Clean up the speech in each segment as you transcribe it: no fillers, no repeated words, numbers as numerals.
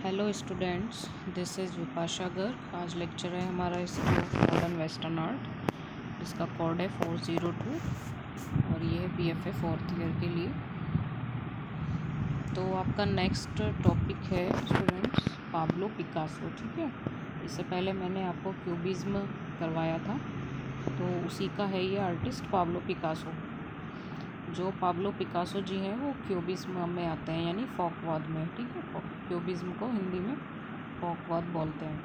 Hello students, this is Vipasha Garg. आज lecture है हमारा इसका मॉडर्न वेस्टर्न आर्ट, जिसका कोड है 402 और ये है BFA फोर्थ ईयर के लिए। तो आपका नेक्स्ट टॉपिक है स्टूडेंट्स पाब्लो पिकासो। ठीक है, इससे पहले मैंने आपको क्यूबिज्म करवाया था, तो उसी का है ये आर्टिस्ट पाब्लो पिकासो। जो पाब्लो पिकासो जी हैं वो क्यूबिज्म में आते हैं, यानी फॉकवाद में। ठीक है, क्यूबिज्म को हिंदी में फॉकवाद बोलते हैं।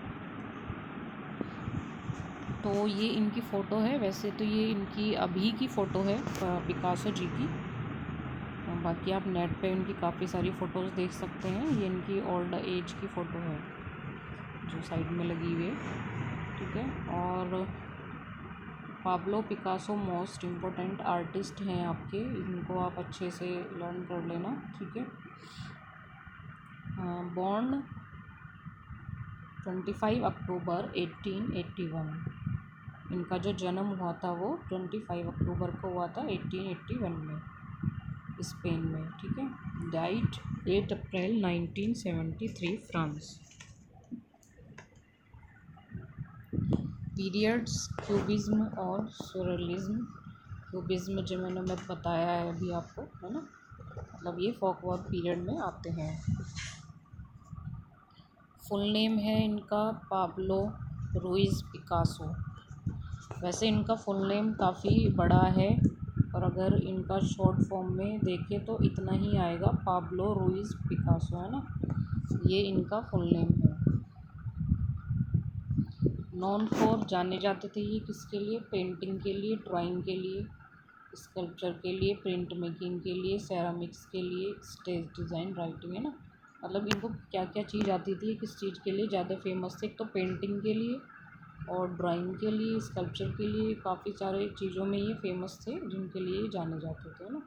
तो ये इनकी फ़ोटो है। वैसे तो ये इनकी अभी की फ़ोटो है पिकासो जी की, बाकी आप नेट पे इनकी काफ़ी सारी फ़ोटोज़ देख सकते हैं। ये इनकी ओल्ड एज की फ़ोटो है जो साइड में लगी हुई है। ठीक है, और Pablo Picasso most important artist हैं आपके, इनको आप अच्छे से लर्न कर लेना। ठीक है, बॉर्न 25 अक्टूबर 1881। इनका जो जन्म हुआ था वो 25 अक्टूबर को हुआ था 1881 में, स्पेन में। ठीक है, डाइट 8 अप्रैल 1973, फ्रांस। पीरियड्स क्यूबिज्म और सुरलिज्म। क्यूबिज्म जो मैंने बताया है अभी आपको, है ना, मतलब ये फॉकवाद पीरियड में आते हैं। फुल नेम है इनका पाब्लो रुइज पिकासो। वैसे इनका फुल नेम काफ़ी बड़ा है, और अगर इनका शॉर्ट फॉर्म में देखें तो इतना ही आएगा, पाब्लो रुइज पिकासो, है ना, ये इनका फुल नेम है। नॉन फॉर जाने जाते थे ये किसके लिए? पेंटिंग के लिए, ड्राइंग के लिए, स्कल्पचर के लिए, प्रिंट मेकिंग के लिए, सेरामिक्स के लिए, स्टेज डिज़ाइन, राइटिंग, है ना, मतलब इनको क्या क्या चीज़ आती थी, किस चीज़ के लिए ज़्यादा फेमस थे। एक तो पेंटिंग के लिए और ड्राइंग के लिए, स्कल्पचर के लिए, काफ़ी सारे चीज़ों में ये फेमस थे जिनके लिए जाने जाते थे, है ना।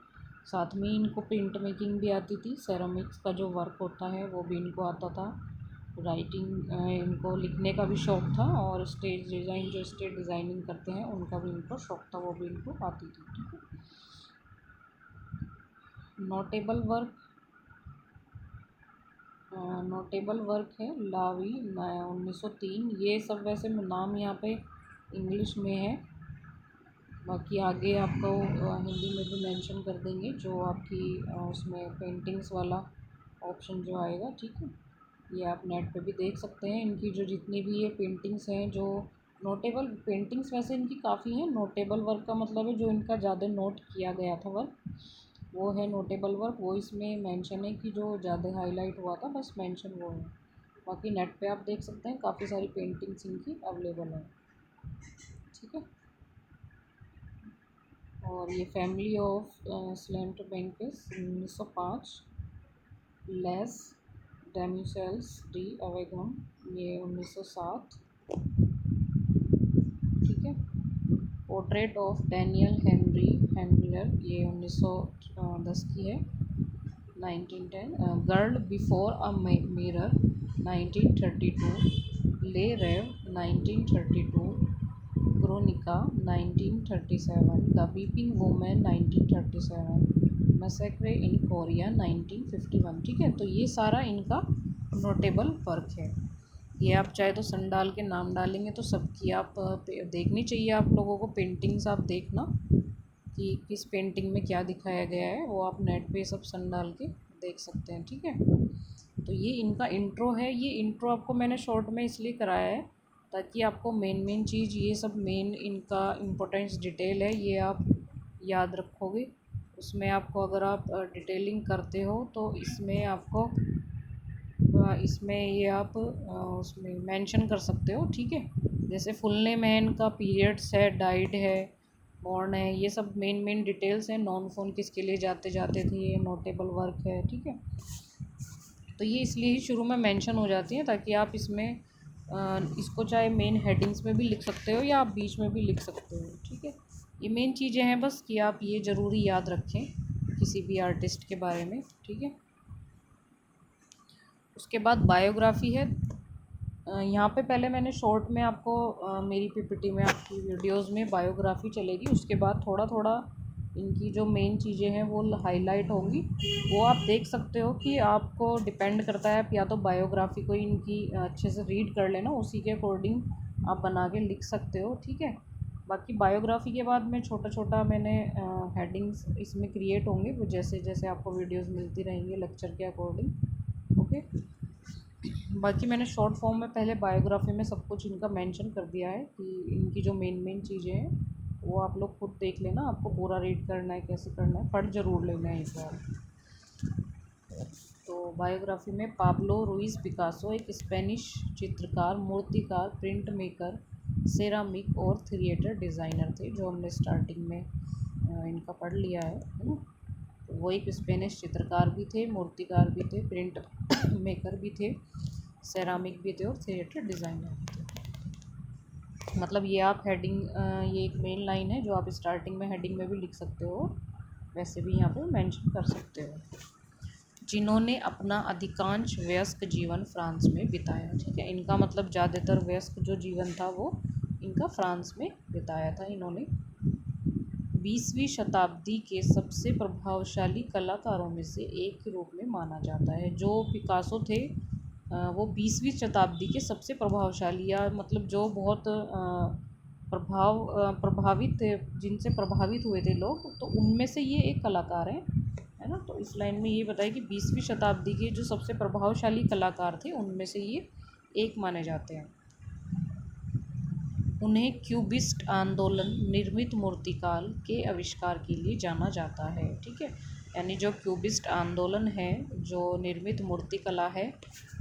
साथ में इनको प्रिंट मेकिंग भी आती थी, सेरामिक्स का जो वर्क होता है वो भी इनको आता था। राइटिंग, इनको लिखने का भी शौक़ था, और स्टेज डिज़ाइन, जो स्टेज डिज़ाइनिंग करते हैं उनका भी इनको शौक़ था, वो भी इनको आती थी। ठीक है, नोटेबल वर्क है लावी 1903। ये सब वैसे नाम यहाँ पे इंग्लिश में है, बाकी आगे आपको हिंदी में भी मेंशन कर देंगे, जो आपकी उसमें पेंटिंग्स वाला ऑप्शन जो आएगा। ठीक है, ये आप नेट पे भी देख सकते हैं। इनकी जो जितनी भी ये पेंटिंग्स हैं, जो नोटेबल पेंटिंग्स वैसे इनकी काफ़ी हैं। नोटेबल वर्क का मतलब है जो इनका ज़्यादा नोट किया गया था वर्क, वो है नोटेबल वर्क। वो इसमें मेंशन है कि जो ज़्यादा हाईलाइट हुआ था, बस मेंशन वो है। बाकी नेट पे आप देख सकते हैं, काफ़ी सारी पेंटिंग्स इनकी अवेलेबल है। ठीक है, और ये family of Saltimbanques 1905, Les Demoiselles d'Avignon ये 1907। ठीक है, portrait of Daniel Henry Handler ये 1910 की है, 1910। गर्ल बिफोर अ मिरर 1932, ले रेव 1932, क्रोनिका 1937, the weeping women 1937, मैसेक्रे in Korea 1951। ठीक है, तो ये सारा इनका नोटेबल वर्क है। ये आप चाहे तो सन डाल के नाम डालेंगे तो सबकी आप देखनी चाहिए आप लोगों को। पेंटिंग्स आप देखना कि किस पेंटिंग में क्या दिखाया गया है, वो आप नेट पे सब सन डाल के देख सकते हैं। ठीक है, तो ये इनका इंट्रो है। ये इंट्रो आपको मैंने शॉर्ट में इसलिए कराया है ताकि आपको मेन चीज़, ये सब मेन इनका इम्पोर्टेंस डिटेल है, ये आप याद रखोगे। उसमें आपको अगर आप डिटेलिंग करते हो तो इसमें आपको इसमें ये आप उसमें मेंशन कर सकते हो। ठीक है, जैसे फुल नेम है इनका, पीरियड्स है, डाइड है, बॉर्न है, ये सब मेन डिटेल्स हैं। नॉन फोन किसके लिए जाते जाते थे, ये नोटेबल वर्क है। ठीक है, तो ये इसलिए ही शुरू में मेंशन हो जाती हैं ताकि आप इसमें इसको चाहे मेन हेडिंग्स में भी लिख सकते हो या आप बीच में भी लिख सकते हो। ठीक है, ये मेन चीज़ें हैं बस, कि आप ये ज़रूरी याद रखें किसी भी आर्टिस्ट के बारे में। ठीक है, उसके बाद बायोग्राफी है। यहाँ पे पहले मैंने शॉर्ट में आपको मेरी पीपीटी में, आपकी वीडियोस में बायोग्राफी चलेगी, उसके बाद थोड़ा थोड़ा इनकी जो मेन चीज़ें हैं वो हाईलाइट होंगी, वो आप देख सकते हो कि आपको डिपेंड करता है, आप या तो बायोग्राफी को इनकी अच्छे से रीड कर लेना, उसी के अकॉर्डिंग आप बना के लिख सकते हो, ठीक है। बाकी बायोग्राफी के बाद में छोटा छोटा मैंने हेडिंग्स इसमें क्रिएट होंगे, वो जैसे जैसे आपको वीडियोस मिलती रहेंगी लेक्चर के अकॉर्डिंग, ओके। बाकी मैंने शॉर्ट फॉर्म में पहले बायोग्राफी में सब कुछ इनका मेंशन कर दिया है कि इनकी जो मेन मेन चीज़ें हैं वो आप लोग खुद देख लेना, आपको पूरा रीड करना है, कैसे करना है, पढ़ ज़रूर लेना है एक बार। तो बायोग्राफी में पाब्लो रुइस पिकासो एक स्पेनिश चित्रकार, मूर्तिकार, प्रिंट मेकर, सेरामिक और थिएटर डिज़ाइनर थे, जो हमने स्टार्टिंग में इनका पढ़ लिया है ना। तो वो एक स्पेनिश चित्रकार भी थे, मूर्तिकार भी थे, प्रिंट मेकर भी थे, सेरामिक भी थे और थिएटर डिज़ाइनर भी थे। मतलब ये आप हेडिंग, ये एक मेन लाइन है जो आप स्टार्टिंग में हेडिंग में भी लिख सकते हो, वैसे भी यहाँ पे मेंशन कर सकते हो। जिन्होंने अपना अधिकांश वयस्क जीवन फ्रांस में बिताया, ठीक है। इनका मतलब ज़्यादातर वयस्क जो जीवन था वो इनका फ्रांस में बिताया था इन्होंने। 20वीं शताब्दी के सबसे प्रभावशाली कलाकारों में से एक के रूप में माना जाता है। जो पिकासो थे वो 20वीं शताब्दी के सबसे प्रभावशाली, या मतलब जो बहुत प्रभावित थे, जिनसे प्रभावित हुए थे लोग, तो उनमें से ये एक कलाकार हैं, है ना। तो इस लाइन में ये बताया कि 20वीं शताब्दी के जो सबसे प्रभावशाली कलाकार थे उनमें से ये एक माने जाते हैं। उन्हें क्यूबिस्ट आंदोलन निर्मित मूर्तिकाल के आविष्कार के लिए जाना जाता है, ठीक है। यानी जो क्यूबिस्ट आंदोलन है, जो निर्मित मूर्तिकला है,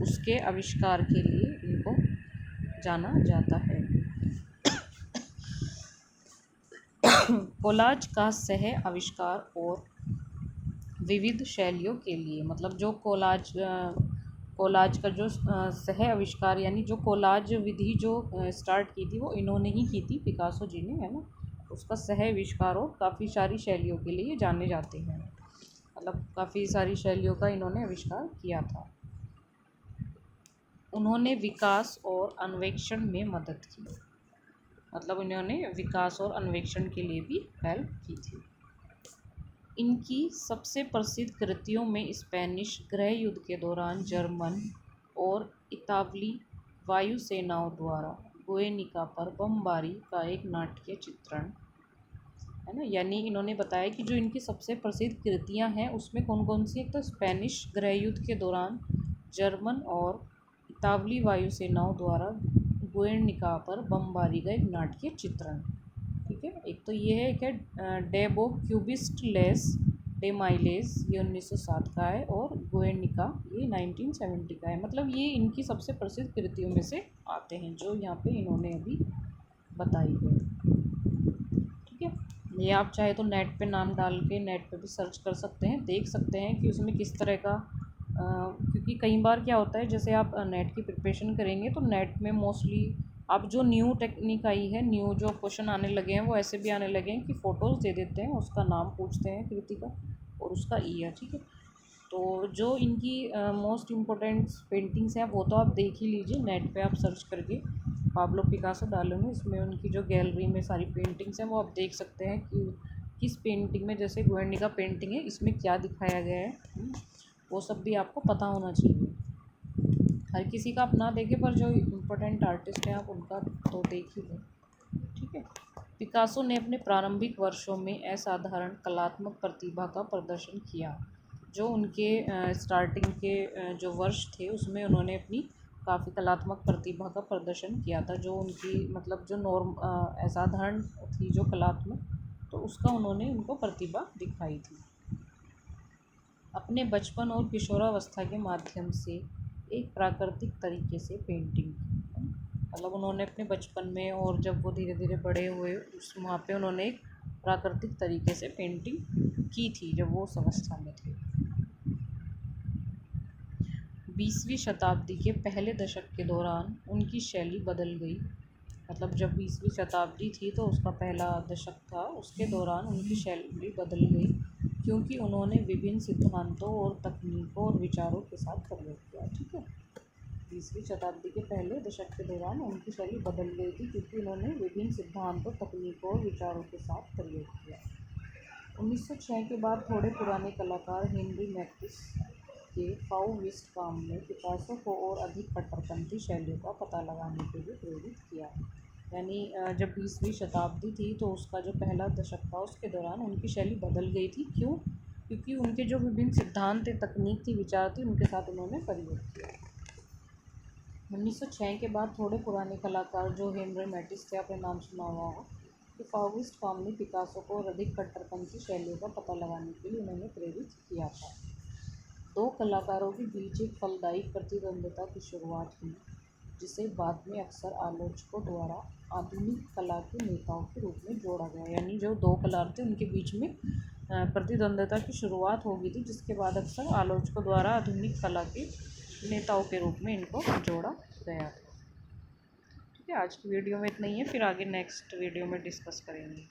उसके आविष्कार के लिए इनको जाना जाता है। कोलाज का सह आविष्कार और विविध शैलियों के लिए, मतलब जो कोलाज का जो सह आविष्कार, यानी जो कोलाज विधि जो स्टार्ट की थी वो इन्होंने ही की थी, पिकासो जी ने, है ना। उसका सह आविष्कार और काफ़ी सारी शैलियों के लिए जाने जाते हैं, मतलब काफ़ी सारी शैलियों का इन्होंने आविष्कार किया था। उन्होंने विकास और अन्वेषण में मदद की, मतलब इन्होंने विकास और अन्वेषण के लिए भी हेल्प की थी। इनकी सबसे प्रसिद्ध कृतियों में स्पेनिश गृह युद्ध के दौरान जर्मन और इतावली वायुसेनाओं द्वारा गुएर्निका पर बमबारी का एक नाट्य चित्रण, है ना। यानी इन्होंने बताया कि जो इनकी सबसे प्रसिद्ध कृतियां हैं उसमें कौन कौन सी, एक तो स्पेनिश गृह युद्ध के दौरान जर्मन और इतावली वायुसेनाओं द्वारा गुएर्निका पर बमबारी का एक नाट्य चित्रण, ठीक है। एक तो ये है, एक है डेबो क्यूबिस्ट लेस डे माइलेज, ये 1907 का है, और गुएर्निका ये 1970 का है। मतलब ये इनकी सबसे प्रसिद्ध कृतियों में से आते हैं जो यहाँ पे इन्होंने अभी बताई है, ठीक है। ये आप चाहे तो नेट पे नाम डाल के नेट पे भी सर्च कर सकते हैं, देख सकते हैं कि उसमें किस तरह का क्योंकि कई बार क्या होता है, जैसे आप नेट की प्रिपरेशन करेंगे तो नेट में मोस्टली अब जो न्यू टेक्निक आई है, न्यू जो क्वेश्चन आने लगे हैं वो ऐसे भी आने लगे हैं कि फ़ोटोज़ दे देते हैं, उसका नाम पूछते हैं कृति का और उसका ईयर, ठीक है। तो जो इनकी मोस्ट इम्पोर्टेंट पेंटिंग्स हैं वो तो आप देख ही लीजिए, नेट पे आप सर्च करके पाब्लो पिकासो डालेंगे, इसमें उनकी जो गैलरी में सारी पेंटिंग्स हैं वो आप देख सकते हैं कि किस पेंटिंग में, जैसे गुएर्निका पेंटिंग है, इसमें क्या दिखाया गया है, वो सब भी आपको पता होना चाहिए। हर किसी का अपना देखे, पर जो इम्पोर्टेंट आर्टिस्ट हैं आप उनका तो देख ही लो, ठीक है। पिकासो ने अपने प्रारंभिक वर्षों में असाधारण कलात्मक प्रतिभा का प्रदर्शन किया। जो उनके स्टार्टिंग के जो वर्ष थे उसमें उन्होंने अपनी काफ़ी कलात्मक प्रतिभा का प्रदर्शन किया था, जो उनकी मतलब जो असाधारण थी जो कलात्मक, तो उसका उन्होंने उनको प्रतिभा दिखाई थी। अपने बचपन और किशोरावस्था के माध्यम से एक प्राकृतिक तरीके से पेंटिंग की, मतलब उन्होंने अपने बचपन में और जब वो धीरे धीरे बड़े हुए उस वहाँ पे उन्होंने एक प्राकृतिक तरीके से पेंटिंग की थी जब वो उस अवस्था में थे। 20वीं शताब्दी के पहले दशक के दौरान उनकी शैली बदल गई, मतलब जब 20वीं शताब्दी थी तो उसका पहला दशक था, उसके दौरान उनकी शैली बदल गई क्योंकि उन्होंने विभिन्न सिद्धांतों और तकनीकों और विचारों के साथ प्रयोग किया, ठीक है। 20वीं शताब्दी के पहले दशक के दौरान उनकी शैली बदल गई थी क्योंकि उन्होंने विभिन्न सिद्धांतों, तकनीकों और विचारों के साथ प्रयोग किया, 1906 के बाद थोड़े पुराने कलाकार हेनरी मैटिस के फाउविस्ट काम ने पिकासो को और अधिक कट्टरपंथी शैलियों का पता लगाने के लिए प्रेरित किया। यानी जब 20वीं शताब्दी थी तो उसका जो पहला दशक था उसके दौरान उनकी शैली बदल गई थी। क्यों? क्योंकि उनके जो विभिन्न सिद्धांत थे, तकनीक थी, विचार थे, उनके साथ उन्होंने परिवर्तन किया। 1906 के बाद थोड़े पुराने कलाकार जो हेनरी मैटिस थे, आपने नाम सुना हुआ होगा, कि फाउविस्ट काम ने पिकासो को और अधिक कट्टरपंथी शैलियों का पता लगाने के लिए उन्होंने प्रेरित किया था। दो कलाकारों के बीच एक फलदायी प्रतिद्वंद्विता की शुरुआत हुई, जिसे बाद में अक्सर आलोचकों द्वारा आधुनिक कला के नेताओं के रूप में जोड़ा गया। यानी जो दो कलाकार थे उनके बीच में प्रतिद्वंद्विता की शुरुआत हो गई थी, जिसके बाद अक्सर आलोचकों द्वारा आधुनिक कला के नेताओं के रूप में इनको जोड़ा गया था। ठीक है, आज की वीडियो में इतना ही है, फिर आगे नेक्स्ट वीडियो में डिस्कस करेंगे।